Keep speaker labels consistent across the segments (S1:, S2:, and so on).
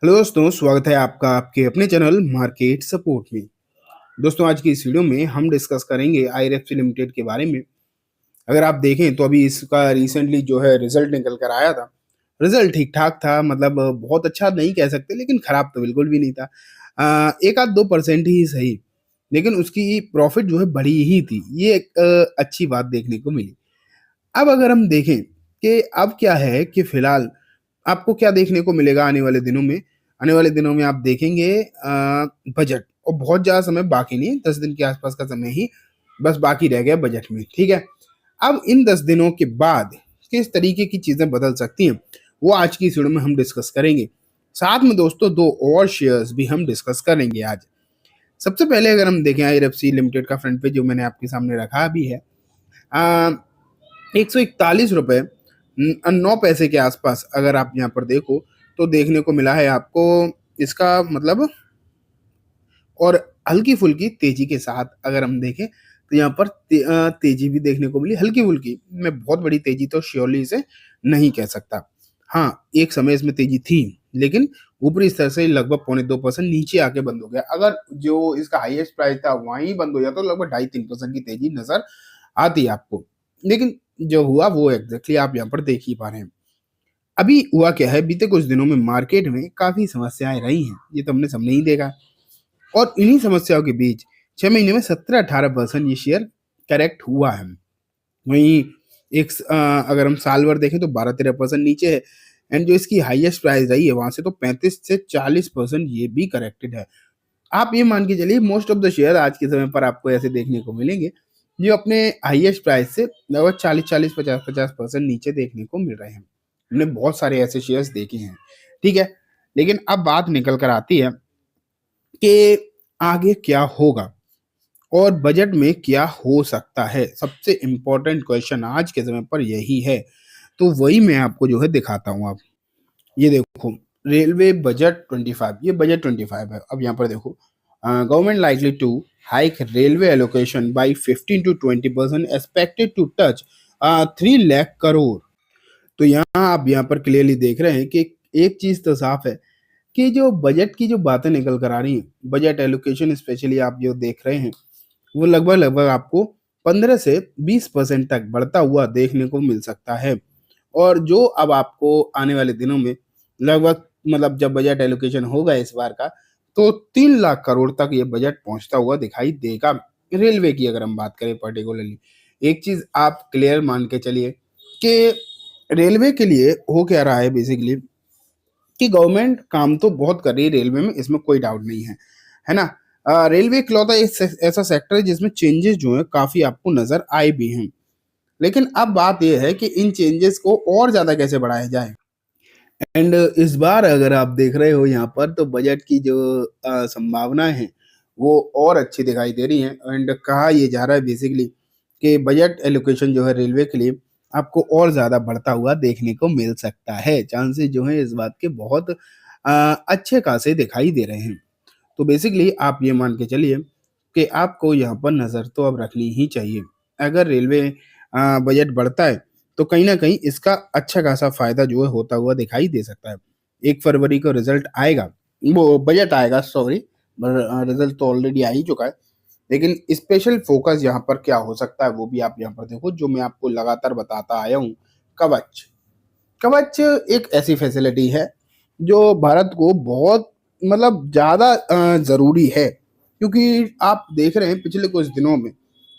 S1: Hello दोस्तों, स्वागत है आपका आपके अपने चैनल मार्केट सपोर्ट में। दोस्तों, आज की इस वीडियो में हम डिस्कस करेंगे आईआरएफसी लिमिटेड के बारे में। अगर आप देखें तो अभी इसका रिसेंटली जो है रिजल्ट निकल कर आया था। रिजल्ट ठीक ठाक था, मतलब बहुत अच्छा नहीं कह सकते, लेकिन खराब तो बिल्कुल भी नहीं था। एक आध 2% ही सही, लेकिन उसकी प्रॉफिट जो है बड़ी ही थी। ये एक अच्छी बात देखने को मिली। अब अगर हम देखें कि अब क्या है कि फिलहाल आपको क्या देखने को मिलेगा आने वाले दिनों में। आने वाले दिनों में आप देखेंगे बजट, और बहुत ज़्यादा समय बाकी नहीं, 10 दिन के आसपास का समय ही बस बाकी रह गया बजट में। ठीक है, अब इन 10 दिनों के बाद किस तरीके की चीज़ें बदल सकती हैं, वो आज की इस वीडियो में हम डिस्कस करेंगे। साथ में दोस्तों दो और शेयर्स भी हम डिस्कस करेंगे आज। सबसे पहले अगर हम देखें आईआरएफसी लिमिटेड का फ्रंट पेज जो मैंने आपके सामने रखा भी है, 141 रुपये 9 पैसे के आसपास अगर आप यहाँ पर देखो तो देखने को मिला है आपको इसका मतलब। और हल्की फुल्की तेजी के साथ अगर हम देखें तो यहाँ पर तेजी भी देखने को मिली, हल्की फुल्की। मैं बहुत बड़ी तेजी तो श्योरली इसे नहीं कह सकता। हाँ, एक समय इसमें तेजी थी, लेकिन ऊपरी स्तर से लगभग 0.25% नीचे आके बंद हो गया। अगर जो इसका हाईएस्ट प्राइस था वहीं बंद हो जाता तो लगभग 2.5-3% की तेजी नजर आती है आपको। लेकिन जो हुआ वो एग्जैक्टली आप यहाँ पर देख ही पा रहे हैं। अभी हुआ क्या है, बीते कुछ दिनों में मार्केट में काफी समस्याएं रही हैं, ये तो हमने सबने ही देखा। और इन्हीं समस्याओं के बीच 6 महीने में 17-18% ये शेयर करेक्ट हुआ है। वहीं अगर हम साल भर देखें तो 12-13% नीचे है। एंड जो इसकी हाईएस्ट प्राइस रही है वहां से तो 35 से 40% ये भी करेक्टेड है। आप ये मान के चलिए मोस्ट ऑफ द शेयर आज के समय पर आपको ऐसे देखने को मिलेंगे जो अपने हाईएस्ट प्राइस से लगभग 40-50% नीचे देखने को मिल रहे हैं। हमने बहुत सारे ऐसे शेयर्स देखे हैं। ठीक है, लेकिन अब बात निकल कर आती है कि आगे क्या होगा और बजट में क्या हो सकता है। सबसे इम्पोर्टेंट क्वेश्चन आज के समय पर यही है, तो वही मैं आपको जो है दिखाता हूँ। आप ये देखो, रेलवे बजट 25, ये बजट 25 है। अब यहाँ पर देखो, government likely to hike railway allocation by 15 to 20% expected to touch 3 lakh crore. तो यहाँ आप यहाँ पर क्लियरली देख रहे हैं कि एक चीज तो साफ है कि जो बजट की जो बातें निकल कर आ रही हैं, बजट एलोकेशन स्पेशली आप जो देख रहे हैं, वो लगभग लगभग आपको 15 से 20% तक बढ़ता हुआ देखने को मिल सकता है। और जो अब आपको आने वाले दिनों में लगभग मतलब जब बजट एलोकेशन होगा इस बार का, तो 3 लाख करोड़ तक ये बजट पहुंचता हुआ दिखाई देगा। रेलवे की अगर हम बात करें पर्टिकुलरली, एक चीज आप क्लियर मान के चलिए कि रेलवे के लिए हो क्या रहा है बेसिकली कि गवर्नमेंट काम तो बहुत कर रही है रेलवे में, इसमें कोई डाउट नहीं है ना। रेलवे इकलौता ऐसा सेक्टर है जिसमें चेंजेस जो है काफी आपको नजर आए भी हैं। लेकिन अब बात यह है कि इन चेंजेस को और ज्यादा कैसे बढ़ाया जाए। एंड इस बार अगर आप देख रहे हो यहाँ पर तो बजट की जो संभावनाएं हैं वो और अच्छी दिखाई दे रही हैं। एंड कहा ये जा रहा है बेसिकली कि बजट एलोकेशन जो है रेलवे के लिए आपको और ज्यादा बढ़ता हुआ देखने को मिल सकता है। चांसेस जो है इस बात के बहुत अच्छे खासे दिखाई दे रहे हैं। तो बेसिकली आप ये मान के चलिए कि आपको यहाँ पर नज़र तो अब रखनी ही चाहिए। अगर रेलवे बजट बढ़ता है तो कहीं ना कहीं इसका अच्छा खासा फायदा जो है होता हुआ दिखाई दे सकता है। 1 फरवरी को रिजल्ट आएगा, वो बजट आएगा सॉरी, रिजल्ट तो ऑलरेडी आ ही चुका है। लेकिन स्पेशल फोकस यहाँ पर क्या हो सकता है वो भी आप यहाँ पर देखो, जो मैं आपको लगातार बताता आया हूँ। कवच, कवच एक ऐसी फैसिलिटी है जो भारत को बहुत मतलब ज़्यादा ज़रूरी है, क्योंकि आप देख रहे हैं पिछले कुछ दिनों में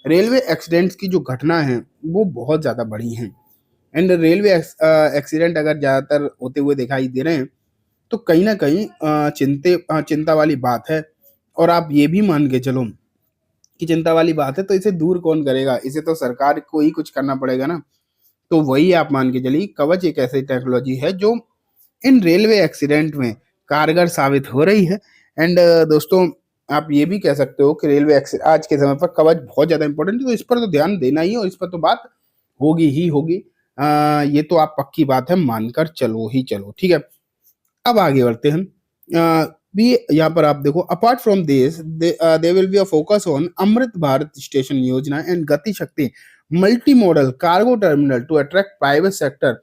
S1: रेलवे एक्सीडेंट्स की जो घटना है वो बहुत ज़्यादा बढ़ी हैं। एंड रेलवे एक्सीडेंट अगर ज़्यादातर होते हुए दिखाई दे रहे हैं तो कहीं ना कहीं चिंता वाली बात है। और आप ये भी मान के चलो कि चिंता वाली बात है तो इसे दूर कौन करेगा, इसे तो सरकार को ही कुछ करना पड़ेगा ना। तो वही आप मान के चलिए, कवच एक ऐसी टेक्नोलॉजी है जो इन रेलवे एक्सीडेंट में कारगर साबित हो रही है। एंड दोस्तों, आप ये भी कह सकते हो कि रेलवे एक्सीडेंट आज के समय पर कवच बहुत ज़्यादा इंपॉर्टेंट है, तो इस पर तो ध्यान देना ही है और इस पर तो बात होगी ही होगी। ये तो आप पक्की बात है, मानकर चलो ही चलो। ठीक है, अब आगे बढ़ते हैं। भी यहाँ पर आप देखो, apart from this they will be a focus on Amrit Bharat station Yojana and Gati Shakti multi modal cargo terminal to attract private sector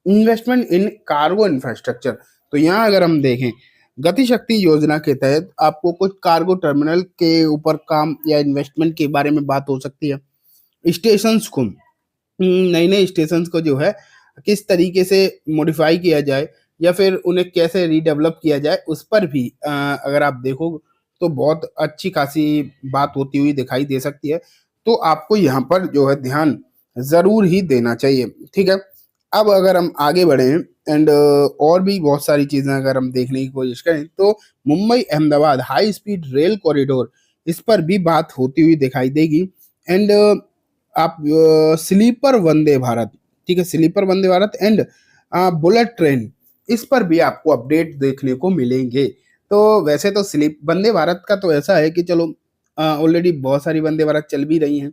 S1: investment in cargo infrastructure. तो यहाँ अगर हम देखें गति शक्ति योजना के तहत आपको कुछ कार्गो टर्मिनल के ऊपर काम या इन्वेस्टमेंट के बारे में बात हो सकती है। स्टेशंस को, नए नए स्टेशंस को जो है किस तरीके से मॉडिफाई किया जाए या फिर उन्हें कैसे रीडेवलप किया जाए, उस पर भी अगर आप देखो तो बहुत अच्छी खासी बात होती हुई दिखाई दे सकती है। तो आपको यहाँ पर जो है ध्यान जरूर ही देना चाहिए, ठीक है। अब अगर हम आगे बढ़े एंड और भी बहुत सारी चीजें अगर हम देखने की कोशिश करें तो Mumbai Ahmedabad high speed rail corridor, इस पर भी बात होती हुई दिखाई देगी। एंड आप स्लीपर वंदे भारत, ठीक है, sleeper Vande Bharat and bullet train, इस पर भी आपको अपडेट देखने को मिलेंगे। तो वैसे तो स्लीप वंदे भारत का तो ऐसा है कि चलो ऑलरेडी बहुत सारी वंदे भारत चल भी रही हैं,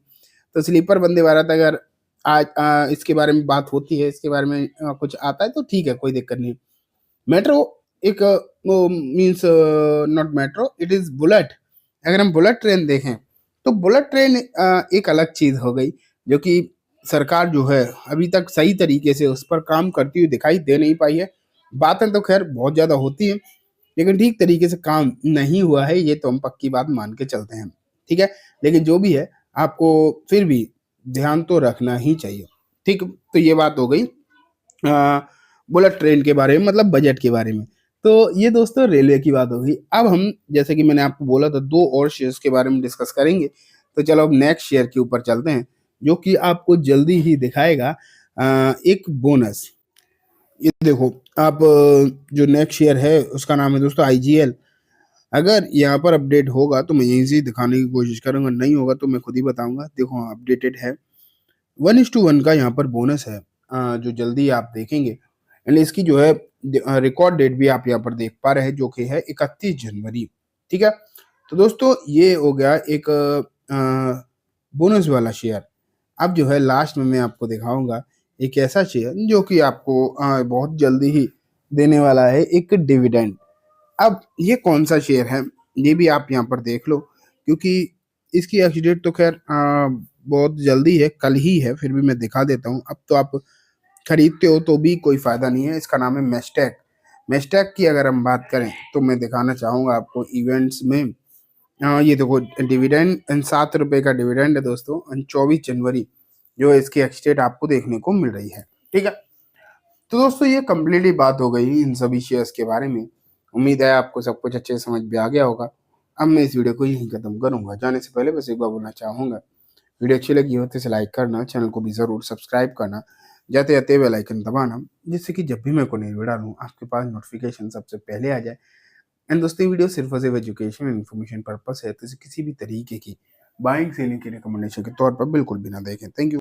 S1: तो स्लीपर वंदे भारत अगर आज इसके बारे में बात होती है, इसके बारे में कुछ आता है तो ठीक है, कोई दिक्कत नहीं। मेट्रो एक means not metro, it is bullet. अगर हम बुलेट ट्रेन देखें तो बुलेट ट्रेन एक अलग चीज हो गई, जो कि सरकार जो है अभी तक सही तरीके से उस पर काम करती हुई दिखाई दे नहीं पाई है। बातें तो खैर बहुत ज्यादा होती हैं, लेकिन ठीक तरीके से काम नहीं हुआ है, ये तो हम पक्की बात मान के चलते हैं, ठीक है। लेकिन जो भी है, आपको फिर भी ध्यान तो रखना ही चाहिए, ठीक। तो ये बात हो गई बुलेट ट्रेन के बारे में, मतलब बजट के बारे में। तो ये दोस्तों रेलवे की बात होगी। अब हम, जैसे कि मैंने आपको बोला था, दो और शेयर्स के बारे में डिस्कस करेंगे। तो चलो अब नेक्स्ट शेयर के ऊपर चलते हैं, जो कि आपको जल्दी ही दिखाएगा एक बोनस। ये देखो आप, जो नेक्स्ट शेयर है उसका नाम है दोस्तों आईजीएल। अगर यहाँ पर अपडेट होगा तो मैं यहीं से दिखाने की कोशिश करूंगा, नहीं होगा तो मैं खुद ही बताऊंगा। देखो हाँ, अपडेटेड है, 1:1 का यहाँ पर बोनस है, जो जल्दी आप देखेंगे। एंड इसकी जो है रिकॉर्ड डेट भी आप यहाँ पर देख पा रहे हैं, जो कि है 31 जनवरी, ठीक है। तो दोस्तों ये हो गया एक बोनस वाला शेयर। अब जो है लास्ट में मैं आपको दिखाऊंगा एक ऐसा शेयर जो कि आपको बहुत जल्दी ही देने वाला है एक डिविडेंड। अब ये कौन सा शेयर है, ये भी आप यहाँ पर देख लो, क्योंकि इसकी एक्स डेट तो खैर बहुत जल्दी है, कल ही है, फिर भी मैं दिखा देता हूँ। अब तो आप खरीदते हो तो भी कोई फायदा नहीं है। इसका नाम है मेस्टैक। मेस्टैक की अगर हम बात करें तो मैं दिखाना चाहूंगा आपको इवेंट्स में। ये देखो डिविडेंड, 7 रुपए का डिविडेंड है दोस्तों, 24 जनवरी जो इसकी एक्स डेट आपको देखने को मिल रही है, ठीक है। तो दोस्तों ये कम्प्लीटली बात हो गई इन सभी शेयर्स के बारे में। उम्मीद है आपको सब कुछ अच्छे से समझ में आ गया होगा। अब मैं इस वीडियो को यहीं खत्म करूंगा। जाने से पहले बस एक बार बोलना चाहूंगा, वीडियो अच्छी लगी हो तो इसे लाइक करना, चैनल को भी जरूर सब्सक्राइब करना, जाते जाते बेल आइकन दबाना, जिससे कि जब भी मैं कोई नई वीडियो डालूं आपके पास नोटिफिकेशन सबसे पहले आ जाए। एंड दोस्तों ये वीडियो सिर्फ और सिर्फ एजुकेशन एंड इन्फॉर्मेशन पर्पस है, तो इसे किसी भी तरीके की बाइंग सेलिंग की रिकमेंडेशन के तौर पर बिल्कुल भी ना देखें। Thank you.